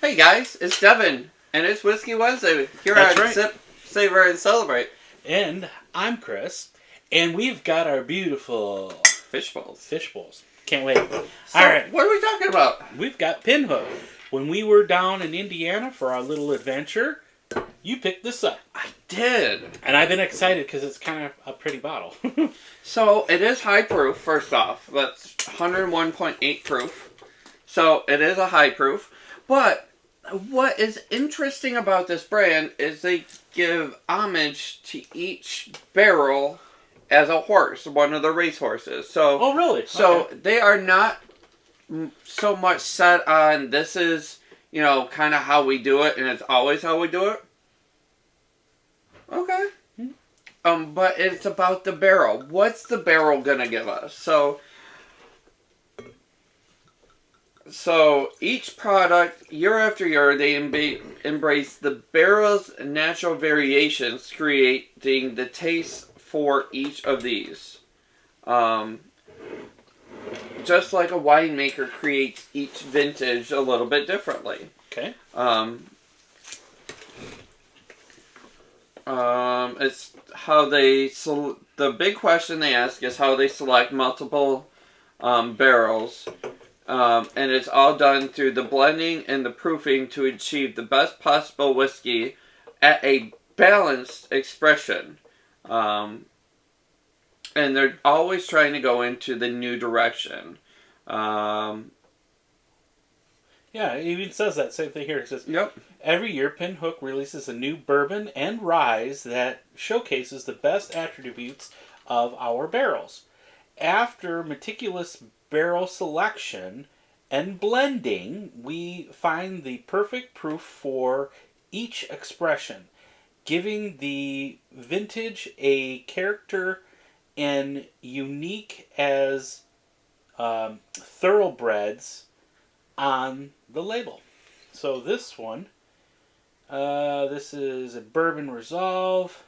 Hey guys, it's Devin, and it's Whiskey Wednesday here That's at right. Sip, Savor, and Celebrate. And I'm Chris, and we've got our beautiful Fish balls. fish bowls. Can't wait. So, All right, what are we talking about? we've got Pinhook. When we were down in Indiana for our little adventure, you picked this up. I did. And I've been excited because it's kind of a pretty bottle. So, it is high proof, first off. That's 101.8 proof. So, it is a high proof. But, what is interesting about this brand is they give homage to each barrel as a horse, one of the race horses. So, Oh, really? So Okay. they are not so much set on this is, kind of how we do it and it's always how we do it. Okay. But it's about the barrel. What's the barrel gonna give us? So each product, year after year, they embrace the barrel's natural variations, creating the taste for each of these. Just like a winemaker creates each vintage a little bit differently. Okay. It's how they the big question they ask is how they select multiple barrels, and it's all done through the blending and the proofing to achieve the best possible whiskey at a balanced expression. And they're always trying to go into the new direction. Yeah, it even says that same thing here. It says, Yep. every year Pinhook releases a new bourbon and rye that showcases the best attributes of our barrels. After meticulous barrel selection and blending, we find the perfect proof for each expression, giving the vintage a character and unique as thoroughbreds on the label. So this one, this is a Bourbon Resolve.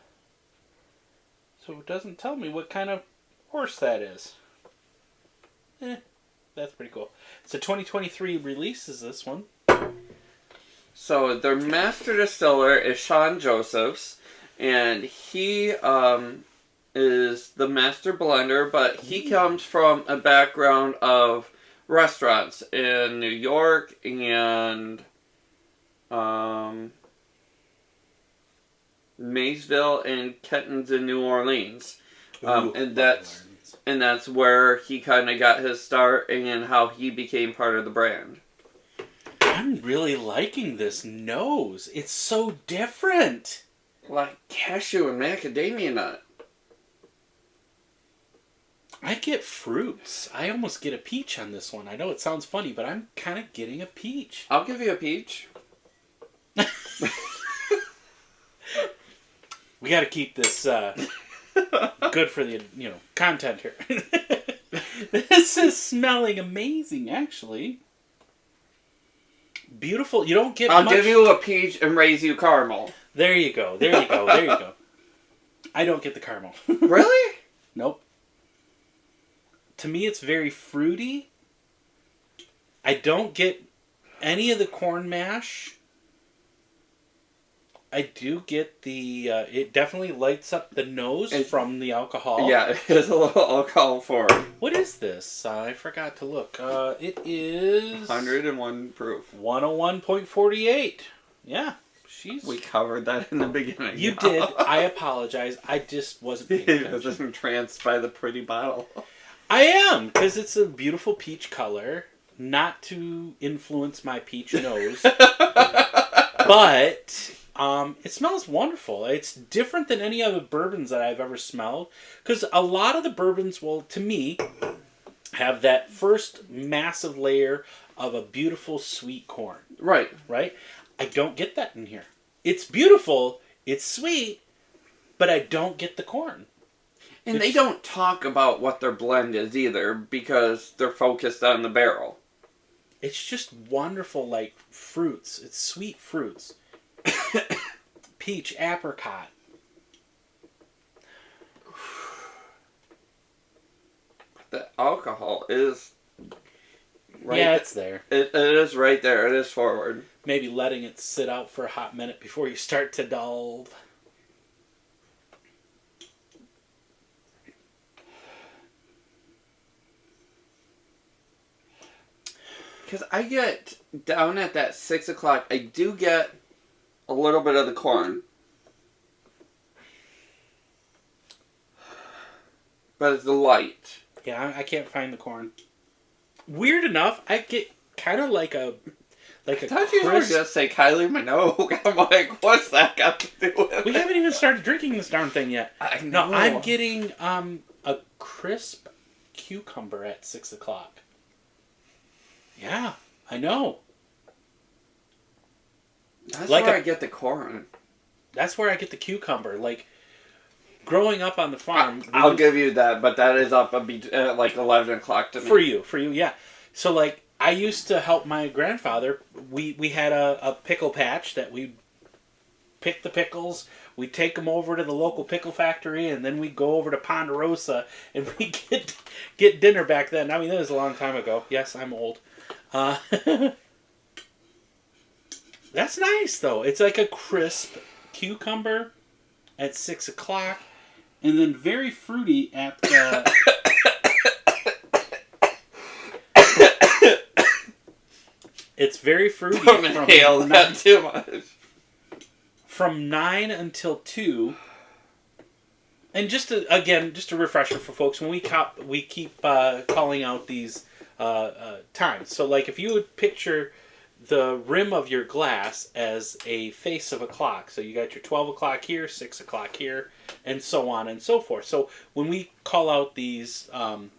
So it doesn't tell me what kind of horse that is. That's pretty cool. It's a 2023 release, is this one. So their master distiller is Sean Josephs, and he is the master blender, but he comes from a background of restaurants in New York and Maysville and Kenton's in New Orleans. And that's where he kind of got his start and how he became part of the brand. I'm really liking this nose. It's so different. Like cashew and macadamia nut. I get fruits. I almost get a peach on this one. I know it sounds funny, but I'm kind of getting a peach. I'll give you a peach. We got to keep this good for the content here. This is smelling amazing, actually. Beautiful. You don't get. I'll give you a peach and raise you caramel. There you go. There you go. There you go. I don't get the caramel. Really? Nope. To me, it's very fruity. I don't get any of the corn mash. I do get the... it definitely lights up the nose from the alcohol. Yeah, it is a little alcohol forward. What is this? I forgot to look. It is... 101 proof. 101.48. Yeah. We covered that in the beginning. You did. I apologize. I just wasn't paying attention. I was entranced by the pretty bottle. I am, because it's a beautiful peach color. Not to influence my peach nose. But it smells wonderful. It's different than any other bourbons that I've ever smelled. Because a lot of the bourbons, well, to me, have that first massive layer of a beautiful sweet corn. Right. Right? I don't get that in here. It's beautiful, it's sweet, but I don't get the corn. And they don't talk about what their blend is either because they're focused on the barrel. It's just wonderful, like fruits. It's sweet fruits. Peach, apricot. The alcohol is Right. Yeah, it's there. It is right there. It is forward. Maybe letting it sit out for a hot minute before you start to delve. Because I get down at that 6 o'clock, I do get a little bit of the corn. But it's the light. Yeah, I can't find the corn. Weird enough, I get kind of like a I thought you were going to say Kylie Minogue. I'm like, what's that got to do with it? We haven't even started drinking this darn thing yet. I know. No, I'm getting a crisp cucumber at 6 o'clock. Yeah, I know. That's like where I get the corn. That's where I get the cucumber. Like, growing up on the farm... I'll give you that, but that is up like 11 o'clock to me. For you, yeah. So, like, I used to help my grandfather. We had a pickle patch that we'd pick the pickles. We'd take them over to the local pickle factory, and then we'd go over to Ponderosa, and we'd get dinner back then. I mean, that was a long time ago. Yes, I'm old. That's nice, though. It's like a crisp cucumber at 6 o'clock, and then very fruity at... It's very fruity. Don't inhale that too much. From 9 until 2. And just a refresher for folks, when we keep calling out these times. So, like, if you would picture the rim of your glass as a face of a clock. So you got your 12 o'clock here, 6 o'clock here, and so on and so forth. So when we call out these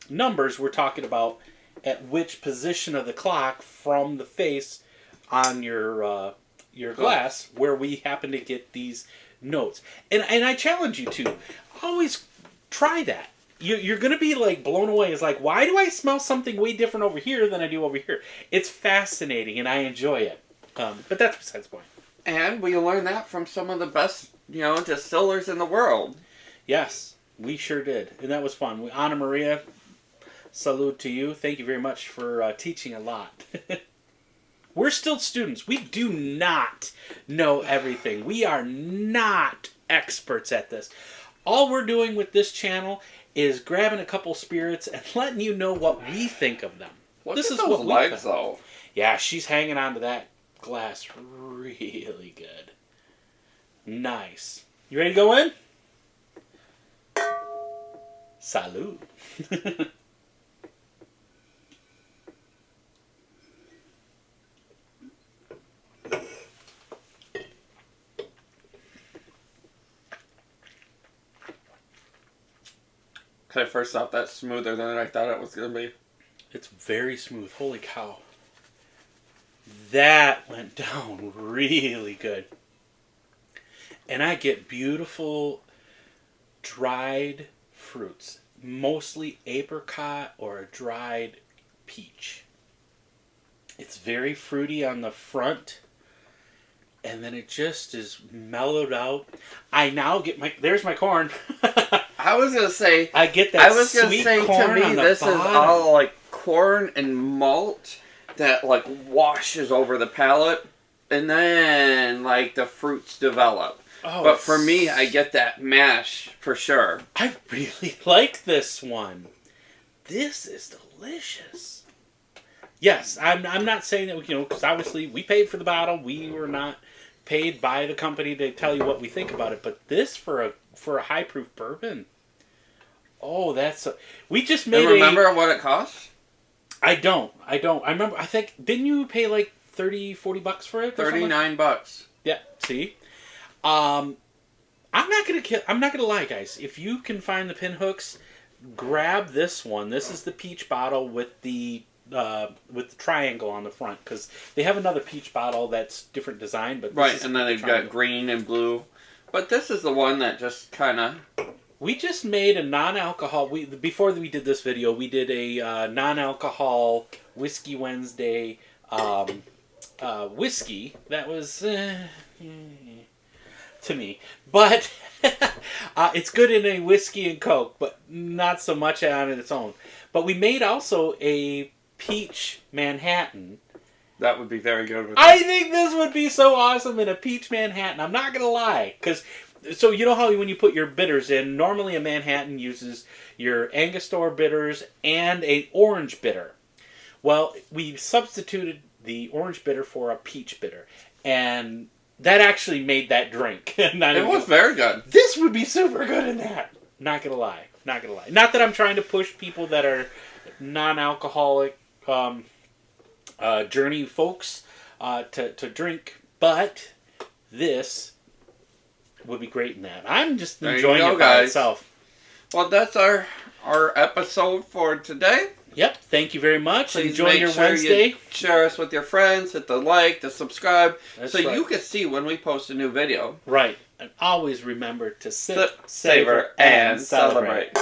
numbers, we're talking about at which position of the clock from the face on your glass where we happen to get these notes. And I challenge you to always try that. You're going to be like blown away. It's like, why do I smell something way different over here than I do over here? It's fascinating and I enjoy it. But that's besides the point. And we learned that from some of the best, distillers in the world. Yes, we sure did. And that was fun. Anna Maria, salute to you. Thank you very much for teaching a lot. We're still students. We do not know everything. We are not experts at this. All we're doing with this channel is grabbing a couple spirits and letting you know what we think of them. This is what lights, though. Yeah, she's hanging on to that glass really good. Nice. You ready to go in? Salud. Okay, first off, that's smoother than I thought it was going to be. It's very smooth. Holy cow. That went down really good. And I get beautiful dried fruits. Mostly apricot or a dried peach. It's very fruity on the front. And then it just is mellowed out. I now get there's my corn. I was going to say... I get that sweet corn. I was going to say, to me, this is all like corn and malt that like washes over the palate. And then like the fruits develop. Oh, but for me, I get that mash for sure. I really like this one. This is delicious. Yes, I'm not saying that, because obviously we paid for the bottle. We were not paid by the company to tell you what we think about it. But this for a high proof bourbon. Oh, we just made. And remember what it costs? I don't. I remember. I think didn't you pay like $30-$40 for it? $39. Yeah. See, I'm not gonna lie, guys. If you can find the Pinhooks, grab this one. This is the peach bottle with the triangle on the front, because they have another peach bottle that's different design, but right, and then they've got green and blue. But this is the one that just kind of... We just made a non-alcohol... Before we did this video, we did a non-alcohol Whiskey Wednesday whiskey. That was... to me. But it's good in a whiskey and Coke, but not so much on its own. But we made also a peach Manhattan. That would be very good. I think this would be so awesome in a peach Manhattan. I'm not going to lie. So you know how when you put your bitters in, normally a Manhattan uses your Angostura bitters and an orange bitter. Well, we substituted the orange bitter for a peach bitter. And that actually made that drink. It was very good. This would be super good in that. Not going to lie. Not going to lie. Not that I'm trying to push people that are non-alcoholic journey folks to drink, but this would be great in that. I'm just enjoying it by itself. Well, that's our episode for today. Yep. Thank you very much. Please enjoy your Wednesday. You share us with your friends. Hit the like, the subscribe, That's so right. you can see when we post a new video. Right. And always remember to sip, Savor, and celebrate.